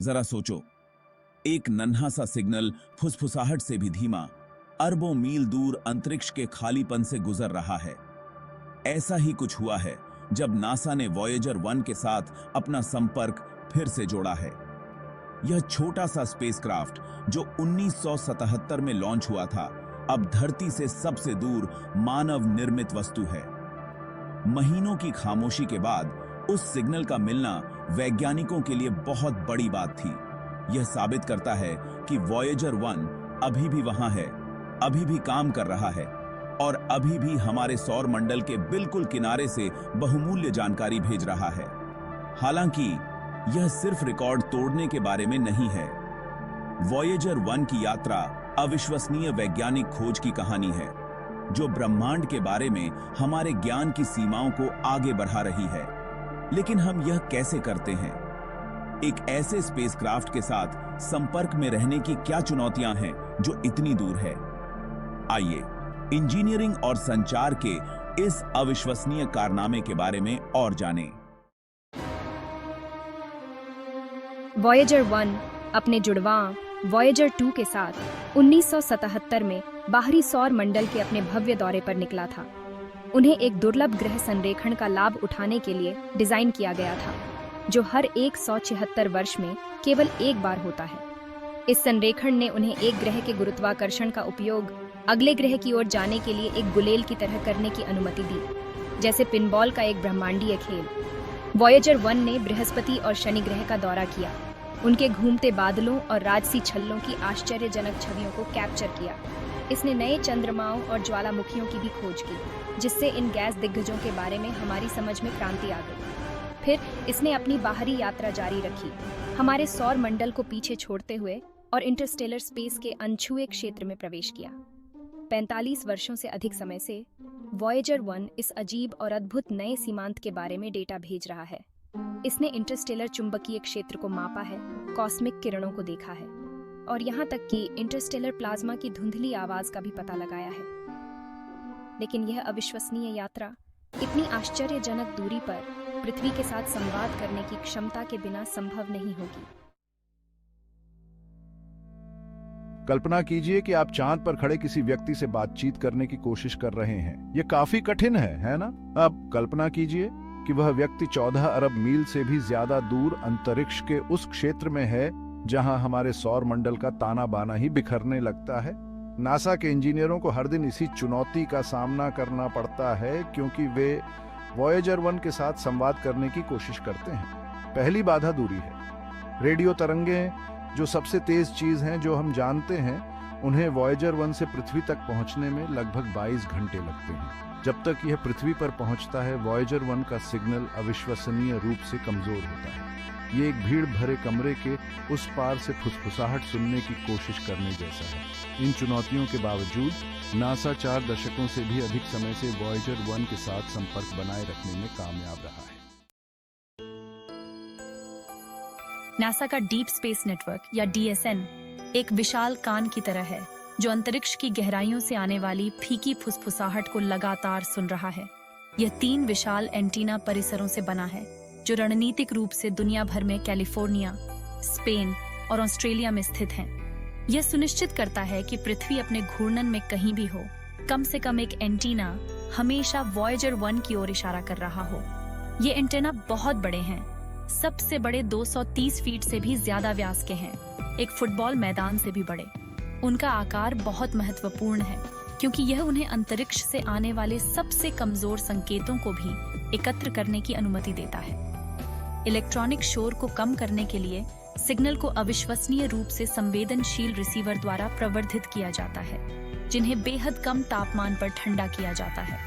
जरा सोचो, एक नन्हा सा सिग्नल फुसफुसाहट से भी धीमा अरबों मील दूर अंतरिक्ष के खालीपन से गुजर रहा है। ऐसा ही कुछ हुआ है जब नासा ने वॉयेजर 1 के साथ अपना संपर्क फिर से जोड़ा है। यह छोटा सा स्पेसक्राफ्ट जो 1977 में लॉन्च हुआ था, अब धरती से सबसे दूर मानव निर्मित वस्तु है। महीनों की खामोशी के बाद उस सिग्नल का मिलना वैज्ञानिकों के लिए बहुत बड़ी बात थी। यह साबित करता है कि वॉयेजर 1 अभी भी वहां है, अभी भी काम कर रहा है और अभी भी हमारे सौर मंडल के बिल्कुल किनारे से बहुमूल्य जानकारी भेज रहा है। हालांकि यह सिर्फ रिकॉर्ड तोड़ने के बारे में नहीं है। वॉयेजर 1 की यात्रा अविश्वसनीय वैज्ञानिक खोज की कहानी है, जो ब्रह्मांड के बारे में हमारे ज्ञान की सीमाओं को आगे बढ़ा रही है। लेकिन हम यह कैसे करते हैं? एक ऐसे स्पेसक्राफ्ट के साथ संपर्क में रहने की क्या चुनौतियां हैं जो इतनी दूर है? आइए इंजीनियरिंग और संचार के इस अविश्वसनीय कारनामे के बारे में और जानें। वॉयेजर 1 अपने जुड़वां वॉयेजर 2 के साथ 1977 में बाहरी सौर मंडल के अपने भव्य दौरे पर निकला था। उन्हें एक दुर्लभ ग्रह संरेखण का लाभ उठाने के लिए डिजाइन किया गया था, जो हर 176 वर्ष में केवल एक बार होता है। इस संरेखण ने उन्हें एक ग्रह के गुरुत्वाकर्षण का उपयोग अगले ग्रह की ओर जाने के लिए एक गुलेल की तरह करने की अनुमति दी, जैसे पिनबॉल का एक ब्रह्मांडीय खेल। वॉयेजर 1 ने बृहस्पति और शनि ग्रह का दौरा किया, उनके घूमते बादलों और राजसी छल्लों की आश्चर्यजनक छवियों को कैप्चर किया। इसने नए चंद्रमाओं और ज्वालामुखियों की भी खोज की, जिससे इन गैस दिग्गजों के बारे में हमारी समझ में क्रांति आ गई। फिर इसने अपनी बाहरी यात्रा जारी रखी, हमारे सौर मंडल को पीछे छोड़ते हुए, और इंटरस्टेलर स्पेस के अनछुए क्षेत्र में प्रवेश किया। 45 वर्षों से अधिक समय से वॉयेजर 1 इस अजीब और अद्भुत नए सीमांत के बारे में डेटा भेज रहा है। इसने इंटरस्टेलर चुंबकीय क्षेत्र को मापा है, कॉस्मिक किरणों को देखा है और यहाँ तक कि इंटरस्टेलर प्लाज्मा की धुंधली आवाज का भी पता लगाया है। लेकिन यह अविश्वसनीय यात्रा इतनी आश्चर्यजनक दूरी पर पृथ्वी के साथ संवाद करने की क्षमता के बिना संभव नहीं होगी। कल्पना कीजिए कि आप चांद पर खड़े किसी व्यक्ति से बातचीत करने की कोशिश कर रहे हैं। यह काफी कठिन है ना? अब कल्पना कीजिए कि वह व्यक्ति 14 अरब मील से भी ज्यादा दूर अंतरिक्ष के उस क्षेत्र में है जहां हमारे सौर मंडल का ताना बाना ही बिखरने लगता है। नासा के इंजीनियरों को हर दिन इसी चुनौती का सामना करना पड़ता है, क्योंकि वे वॉयेजर 1 के साथ संवाद करने की कोशिश करते हैं। पहली बाधा दूरी है। रेडियो तरंगें, जो सबसे तेज चीज हैं जो हम जानते हैं, उन्हें वॉयेजर 1 से पृथ्वी तक पहुंचने में लगभग 22 घंटे लगते हैं। जब तक यह पृथ्वी पर पहुंचता है, वॉयेजर 1 का सिग्नल अविश्वसनीय रूप से कमजोर होता है। ये एक भीड़ भरे कमरे के उस पार से फुसफुसाहट सुनने की कोशिश करने जैसा है। इन चुनौतियों के बावजूद नासा 4 दशकों से भी अधिक समय से वॉयेजर 1 के साथ संपर्क बनाए रखने में कामयाब रहा है। नासा का डीप स्पेस नेटवर्क या DSN एक विशाल कान की तरह है, जो अंतरिक्ष की गहराइयों से आने वाली फीकी फुसफुसाहट को लगातार सुन रहा है। यह 3 विशाल एंटीना परिसरों से बना है, जो रणनीतिक रूप से दुनिया भर में कैलिफोर्निया, स्पेन और ऑस्ट्रेलिया में स्थित हैं। यह सुनिश्चित करता है कि पृथ्वी अपने घूर्णन में कहीं भी हो, कम से कम एक एंटीना हमेशा वॉयेजर 1 की ओर इशारा कर रहा हो। ये एंटीना बहुत बड़े हैं, सबसे बड़े 230 फीट से भी ज्यादा व्यास के हैं, एक फुटबॉल मैदान से भी बड़े। उनका आकार बहुत महत्वपूर्ण है, क्योंकि यह उन्हें अंतरिक्ष से आने वाले सबसे कमजोर संकेतों को भी एकत्र करने की अनुमति देता है। इलेक्ट्रॉनिक शोर को कम करने के लिए सिग्नल को अविश्वसनीय रूप से संवेदनशील रिसीवर द्वारा प्रवर्धित किया जाता है, जिन्हें बेहद कम तापमान पर ठंडा किया जाता है।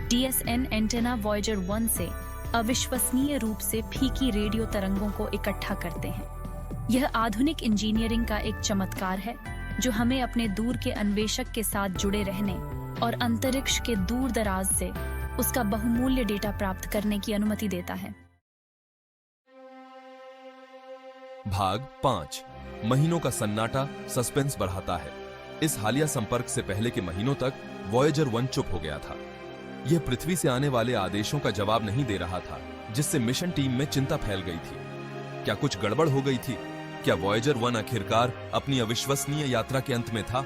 DSN एंटेना वॉयेजर 1 से अविश्वसनीय रूप से फीकी रेडियो तरंगों को इकट्ठा करते हैं। यह आधुनिक इंजीनियरिंग का एक चमत्कार है, जो हमें अपने दूर के अन्वेषक के साथ जुड़े रहने और अंतरिक्ष के दूर दराज से उसका बहुमूल्य डेटा प्राप्त करने की अनुमति देता है। भाग 5। महीनों का सन्नाटा सस्पेंस बढ़ाता है। इस हालिया संपर्क से पहले के महीनों तक वॉयेजर 1 चुप हो गया था। यह पृथ्वी से आने वाले आदेशों का जवाब नहीं दे रहा था, जिससे मिशन टीम में चिंता फैल गई थी। क्या कुछ गड़बड़ हो गई थी? क्या वॉयेजर 1 आखिरकार अपनी अविश्वसनीय यात्रा के अंत में था?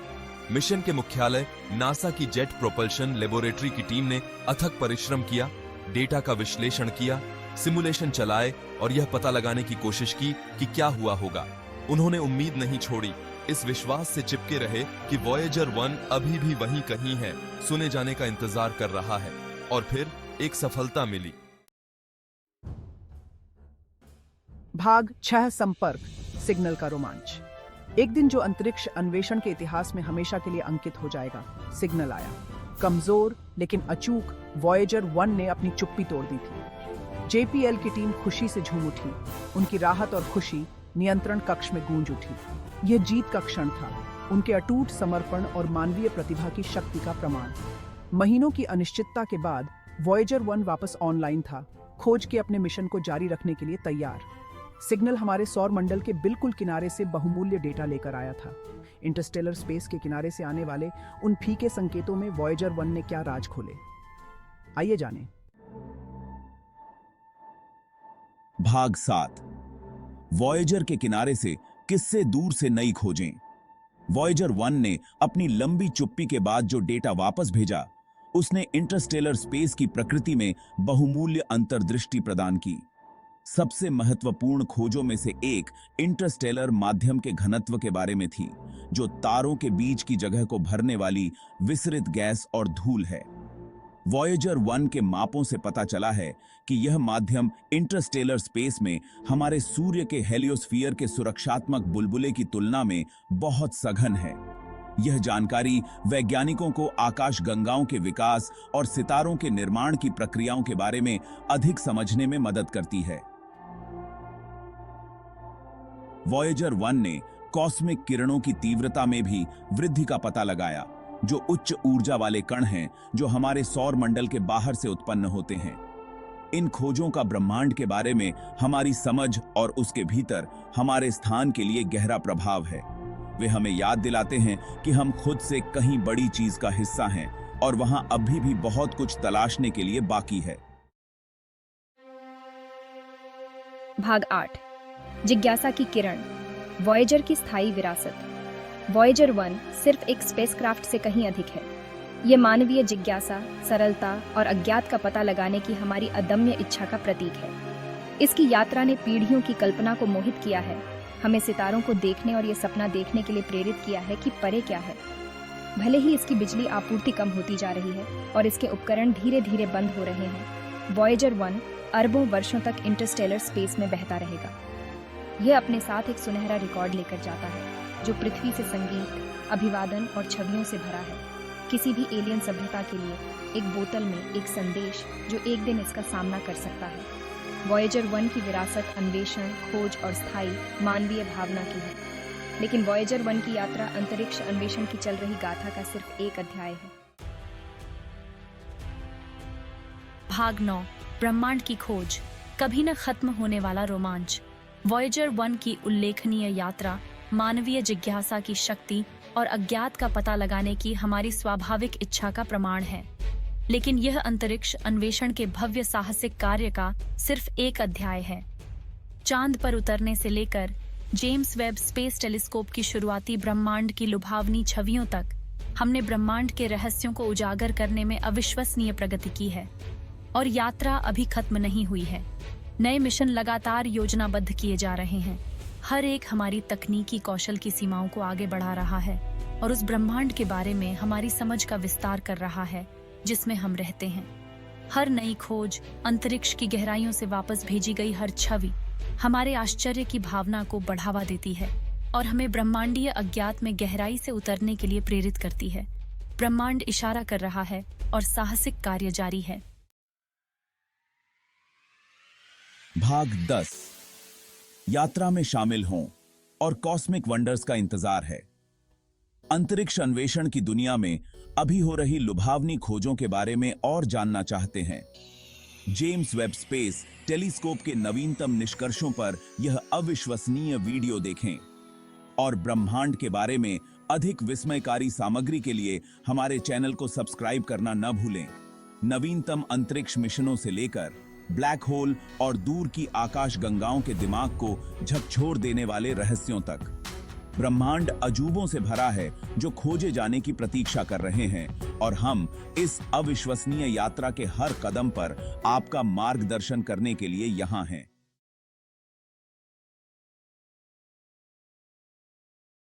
मिशन के मुख्यालय नासा की जेट प्रोपल्शन लेबोरेटरी की टीम ने अथक परिश्रम किया, डेटा का विश्लेषण किया, सिमुलेशन चलाए और यह पता लगाने की कोशिश की कि क्या हुआ होगा। उन्होंने उम्मीद नहीं छोड़ी, इस विश्वास से चिपके रहे कि वॉयेजर 1 अभी भी वहीं कहीं है, सुने जाने का इंतजार कर रहा है। और फिर एक सफलता मिली। भाग 6 संपर्क सिग्नल का रोमांच। एक दिन जो अंतरिक्ष अन्वेषण के इतिहास में हमेशा के लिए अंकित हो जाएगा। सिग्नल आया, कमजोर लेकिन अचूक। वॉयेजर 1 ने अपनी चुप्पी तोड़ दी थी। जेपीएल की टीम खुशी से झूम उठी। उनकी राहत और खुशी नियंत्रण कक्ष में गूंज उठी। यह जीत का क्षण था, उनके अटूट समर्पण और मानवीय प्रतिभा की शक्ति का प्रमाण। महीनों की अनिश्चितता के बाद वॉयेजर 1 वापस ऑनलाइन था, खोज के अपने मिशन को जारी रखने के लिए तैयार। सिग्नल हमारे सौर मंडल के बिल्कुल किनारे से बहुमूल्य डेटा लेकर आया था। इंटरस्टेलर स्पेस के किनारे से आने वाले उन फीके संकेतों में वॉयेजर 1 ने क्या राज खोले, आइए जानें। भाग 7 वॉयेजर के किनारे से किससे दूर से नई खोजें। वॉयेजर 1 ने अपनी लंबी चुप्पी के बाद जो डेटा वापस भेजा, उसने इंटरस्टेलर स्पेस की प्रकृति में बहुमूल्य अंतर्दृष्टि प्रदान की। सबसे महत्वपूर्ण खोजों में से एक इंटरस्टेलर माध्यम के घनत्व के बारे में थी, जो तारों के बीच की जगह को भरने वाली विसरित गैस और धूल है। वॉयेजर 1 के मापों से पता चला है कि यह माध्यम इंटरस्टेलर स्पेस में हमारे सूर्य के हेलियोस्फीयर के सुरक्षात्मक बुलबुले की तुलना में बहुत सघन है। यह जानकारी वैज्ञानिकों को आकाशगंगाओं के विकास और सितारों के निर्माण की प्रक्रियाओं के बारे में अधिक समझने में मदद करती है। वॉयेजर 1 ने कॉस्मिक किरणों की तीव्रता में भी वृद्धि का पता लगाया, जो उच्च ऊर्जा वाले कण हैं जो हमारे सौर मंडल के बाहर से उत्पन्न होते हैं। इन खोजों का ब्रह्मांड के बारे में हमारी समझ और उसके भीतर हमारे स्थान के लिए गहरा प्रभाव है। वे हमें याद दिलाते हैं कि हम खुद से कहीं बड़ी चीज का हिस्सा हैं और वहां अभी भी बहुत कुछ तलाशने के लिए बाकी है। भाग 8 जिज्ञासा की किरण, वॉयेजर की स्थायी विरासत। वॉयेजर 1 सिर्फ एक स्पेसक्राफ्ट से कहीं अधिक है। यह मानवीय जिज्ञासा, सरलता और अज्ञात का पता लगाने की हमारी अदम्य इच्छा का प्रतीक है। इसकी यात्रा ने पीढ़ियों की कल्पना को मोहित किया है, हमें सितारों को देखने और ये सपना देखने के लिए प्रेरित किया है कि परे क्या है। भले ही इसकी बिजली आपूर्ति कम होती जा रही है और इसके उपकरण धीरे धीरे बंद हो रहे हैं, वॉयेजर 1 अरबों वर्षों तक इंटरस्टेलर स्पेस में बहता रहेगा। यह अपने साथ एक सुनहरा रिकॉर्ड लेकर जाता है, जो पृथ्वी से संगीत, अभिवादन और छवियों से भरा है। किसी भी एलियन सभ्यता के लिए एक बोतल में एक संदेश जो एक दिन इसका सामना कर सकता है। वॉयेजर 1 की विरासत अन्वेषण, खोज और स्थायी मानवीय भावना की है, लेकिन वॉयेजर 1 की यात्रा अंतरिक्ष अन्वेषण की चल रही गाथा का सिर्फ एक अध्याय है। भाग 9 ब्रह्मांड की खोज, कभी न खत्म होने वाला रोमांच। वॉयेजर 1 की उल्लेखनीय यात्रा मानवीय जिज्ञासा की शक्ति और अज्ञात का पता लगाने की हमारी स्वाभाविक इच्छा का प्रमाण है। लेकिन यह अंतरिक्ष अन्वेषण के भव्य साहसिक कार्य का सिर्फ एक अध्याय है। चांद पर उतरने से लेकर जेम्स वेब स्पेस टेलीस्कोप की शुरुआती ब्रह्मांड की लुभावनी छवियों तक, हमने ब्रह्मांड के रहस्यों को उजागर करने में अविश्वसनीय प्रगति की है। और यात्रा अभी खत्म नहीं हुई है। नए मिशन लगातार योजनाबद्ध किए जा रहे हैं। हर एक हमारी तकनीकी कौशल की सीमाओं को आगे बढ़ा रहा है और उस ब्रह्मांड के बारे में हमारी समझ का विस्तार कर रहा है जिसमें हम रहते हैं। हर नई खोज, अंतरिक्ष की गहराइयों से वापस भेजी गई हर छवि हमारे आश्चर्य की भावना को बढ़ावा देती है और हमें ब्रह्मांडीय अज्ञात में गहराई से उतरने के लिए प्रेरित करती है। ब्रह्मांड इशारा कर रहा है और साहसिक कार्य जारी है। भाग 10 यात्रा में शामिल हों और कॉस्मिक वंडर्स का इंतजार है। अंतरिक्ष अन्वेषण की दुनिया में अभी हो रही लुभावनी खोजों के बारे में और जानना चाहते हैं? जेम्स वेब स्पेस टेलीस्कोप के नवीनतम निष्कर्षों पर यह अविश्वसनीय वीडियो देखें और ब्रह्मांड के बारे में अधिक विस्मयकारी सामग्री के लिए हमारे चैनल को सब्सक्राइब करना न भूलें। नवीनतम अंतरिक्ष मिशनों से लेकर ब्लैक होल और दूर की आकाश गंगाओं के दिमाग को झकझोर देने वाले रहस्यों तक। ब्रह्मांड अजूबों से भरा है जो खोजे जाने की प्रतीक्षा कर रहे हैं, और हम इस अविश्वसनीय यात्रा के हर कदम पर आपका मार्गदर्शन करने के लिए यहाँ हैं।